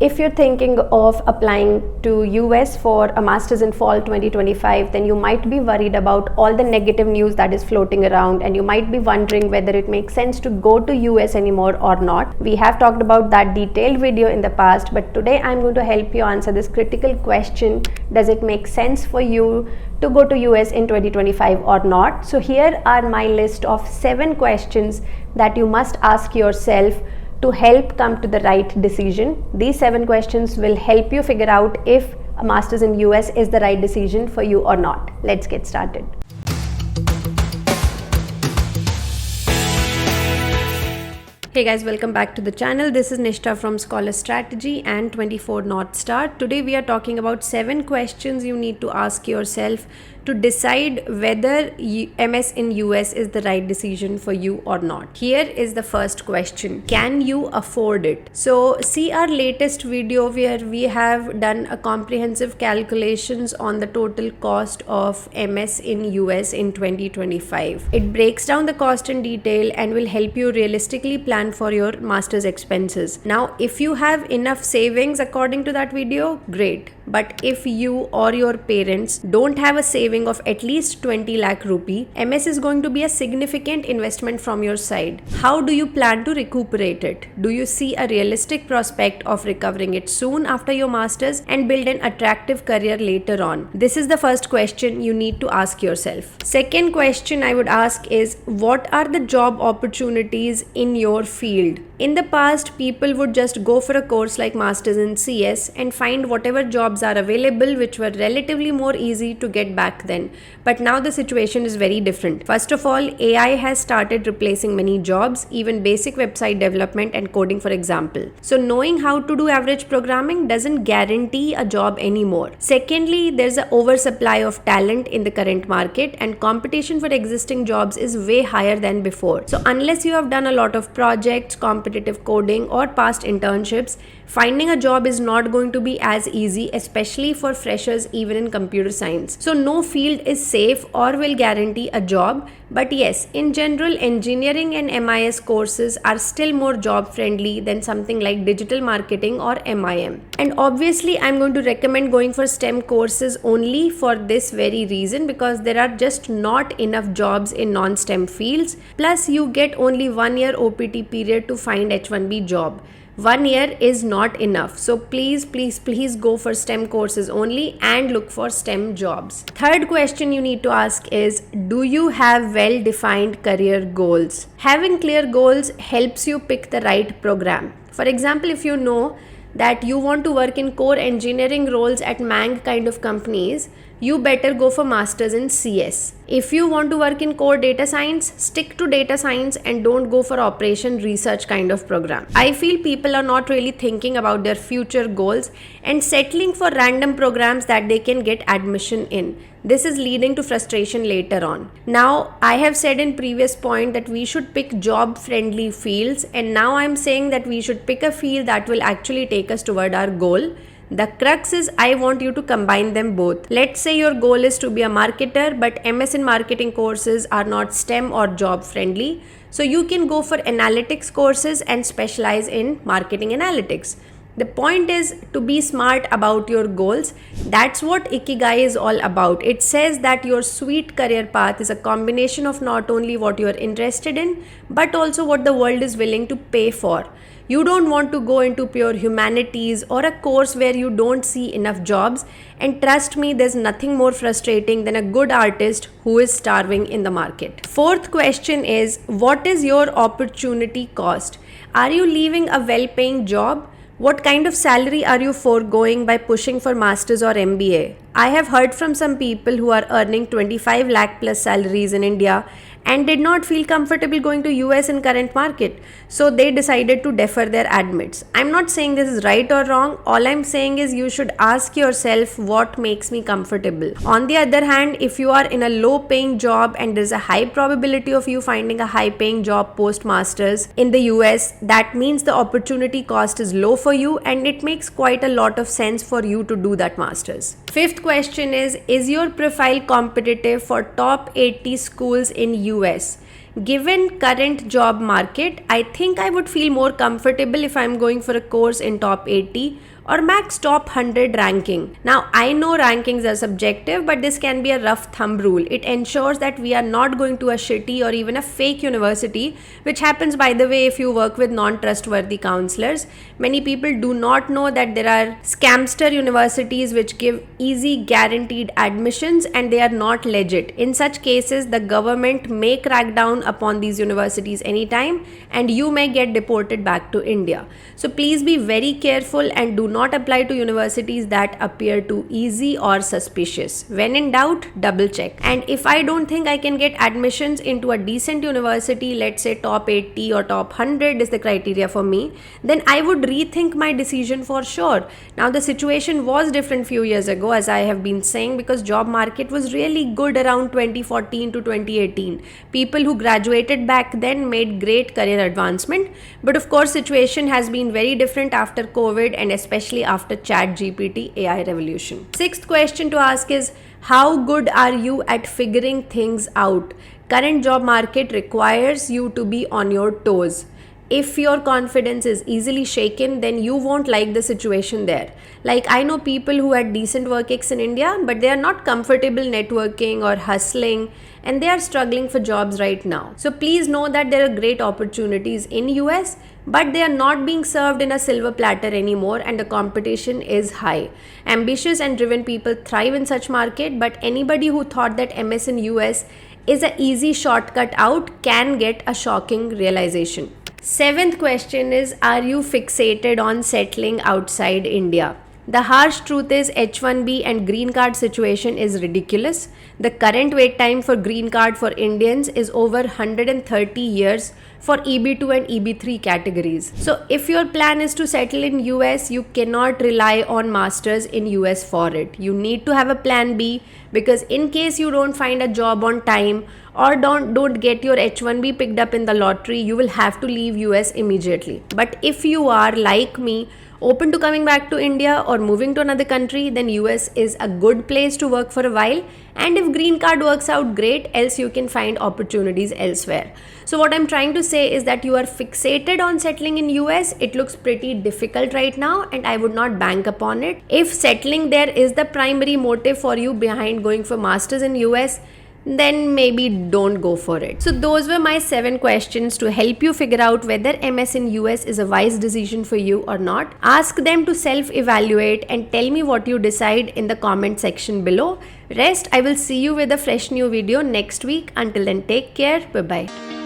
If you're thinking of applying to US for a master's in fall 2025, then you might be worried about all the negative news that is floating around, and you might be wondering whether it makes sense to go to US anymore or not. We have talked about that detailed video in the past, but today I'm going to help you answer this critical question: does it make sense for you to go to US in 2025 or not? So here are my list of 7 questions that you must ask yourself to help come to the right decision. These 7 questions will help you figure out if a master's in US is the right decision for you or not. Let's get started. Hey guys, welcome back to the channel. This is Nistha from Scholar Strategy and 24 North Star. Today we are talking about 7 questions you need to ask yourself to decide whether MS in US is the right decision for you or not. Here is the first question: can you afford it? So see our latest video where we have done a comprehensive calculations on the total cost of MS in US in 2025. It breaks down the cost in detail and will help you realistically plan for your master's expenses. Now, if you have enough savings according to that video, great. But if you or your parents don't have a saving of at least 20 lakh rupee, MS is going to be a significant investment from your side. How do you plan to recuperate it? Do you see a realistic prospect of recovering it soon after your masters and build an attractive career later on? This is the first question you need to ask yourself. Second question I would ask is, what are the job opportunities in your field? In the past, people would just go for a course like Masters in CS and find whatever jobs are available, which were relatively more easy to get back then. But now the situation is very different. First of all, AI has started replacing many jobs, even basic website development and coding, for example. So knowing how to do average programming doesn't guarantee a job anymore. Secondly, there's an oversupply of talent in the current market and competition for existing jobs is way higher than before. So unless you have done a lot of projects, competitive coding or past internships, finding a job is not going to be as easy, especially for freshers even in computer science. So no field is safe or will guarantee a job, but yes, in general, engineering and MIS courses are still more job friendly than something like digital marketing or MIM. And obviously, I'm going to recommend going for STEM courses only for this very reason, because there are just not enough jobs in non-STEM fields. Plus, you get only 1 year OPT period to find H1B job. 1 year is not enough. So please go for STEM courses only and look for STEM jobs. Third question you need to ask is, do you have well-defined career goals? Having clear goals helps you pick the right program. For example, if you know that you want to work in core engineering roles at Mang kind of companies, you better go for masters in CS. If you want to work in core data science, stick to data science and don't go for operation research kind of program. I feel people are not really thinking about their future goals and settling for random programs that they can get admission in. This is leading to frustration later on. Now, I have said in previous point that we should pick job friendly fields, and now I'm saying that we should pick a field that will actually take us toward our goal. The crux is, I want you to combine them both. Let's say your goal is to be a marketer, but MS in marketing courses are not STEM or job friendly. So you can go for analytics courses and specialize in marketing analytics. The point is to be smart about your goals. That's what Ikigai is all about. It says that your sweet career path is a combination of not only what you are interested in, but also what the world is willing to pay for. You don't want to go into pure humanities or a course where you don't see enough jobs. And trust me, there's nothing more frustrating than a good artist who is starving in the market. Fourth question is, what is your opportunity cost? Are you leaving a well-paying job? What kind of salary are you foregoing by pushing for masters or MBA? I have heard from some people who are earning 25 lakh plus salaries in India and did not feel comfortable going to US in current market. So they decided to defer their admits. I'm not saying this is right or wrong. All I'm saying is you should ask yourself what makes me comfortable. On the other hand, if you are in a low paying job and there's a high probability of you finding a high paying job post masters in the US, that means the opportunity cost is low for you and it makes quite a lot of sense for you to do that masters. Fifth question is your profile competitive for top 80 schools in US? given current job market, I think I would feel more comfortable if I'm going for a course in top 80 or max top 100 ranking. Now, I know rankings are subjective, but this can be a rough thumb rule. It ensures that we are not going to a shitty or even a fake university, which happens, by the way, if you work with non-trustworthy counselors. Many people do not know that there are scamster universities which give easy guaranteed admissions and they are not legit. In such cases, the government may crack down upon these universities anytime and you may get deported back to India. So please be very careful and do not apply to universities that appear too easy or suspicious. When in doubt, double check. And if I don't think I can get admissions into a decent university, let's say top 80 or top 100 is the criteria for me, then I would rethink my decision for sure. Now the situation was different few years ago, as I have been saying, because job market was really good around 2014 to 2018. People who graduated back then made great career advancement, but of course situation has been very different after COVID and especially after ChatGPT AI revolution. Sixth question to ask is, how good are you at figuring things out? Current job market requires you to be on your toes. If your confidence is easily shaken, then you won't like the situation there. Like, I know people who had decent work ex in India, but they are not comfortable networking or hustling, and they are struggling for jobs right now. So please know that there are great opportunities in US, but they are not being served in a silver platter anymore, and the competition is high. Ambitious and driven people thrive in such market, but anybody who thought that MS in US is an easy shortcut out can get a shocking realization. Seventh question is, are you fixated on settling outside India? The harsh truth is H1B and green card situation is ridiculous. The current wait time for green card for Indians is over 130 years for EB2 and EB3 categories. So if your plan is to settle in US, you cannot rely on masters in US for it. You need to have a plan B, because in case you don't find a job on time or don't get your H1B picked up in the lottery, you will have to leave US immediately. But if you are like me, open to coming back to India or moving to another country, then US is a good place to work for a while. And if green card works out, great, else you can find opportunities elsewhere. So what I'm trying to say is that you are fixated on settling in US. It looks pretty difficult right now and I would not bank upon it. If settling there is the primary motive for you behind going for masters in US, then maybe don't go for it. So those were my 7 questions to help you figure out whether MS in US is a wise decision for you or not. Ask them to self-evaluate and tell me what you decide in the comment section below. Rest, I will see you with a fresh new video next week. Until then, take care. Bye-bye.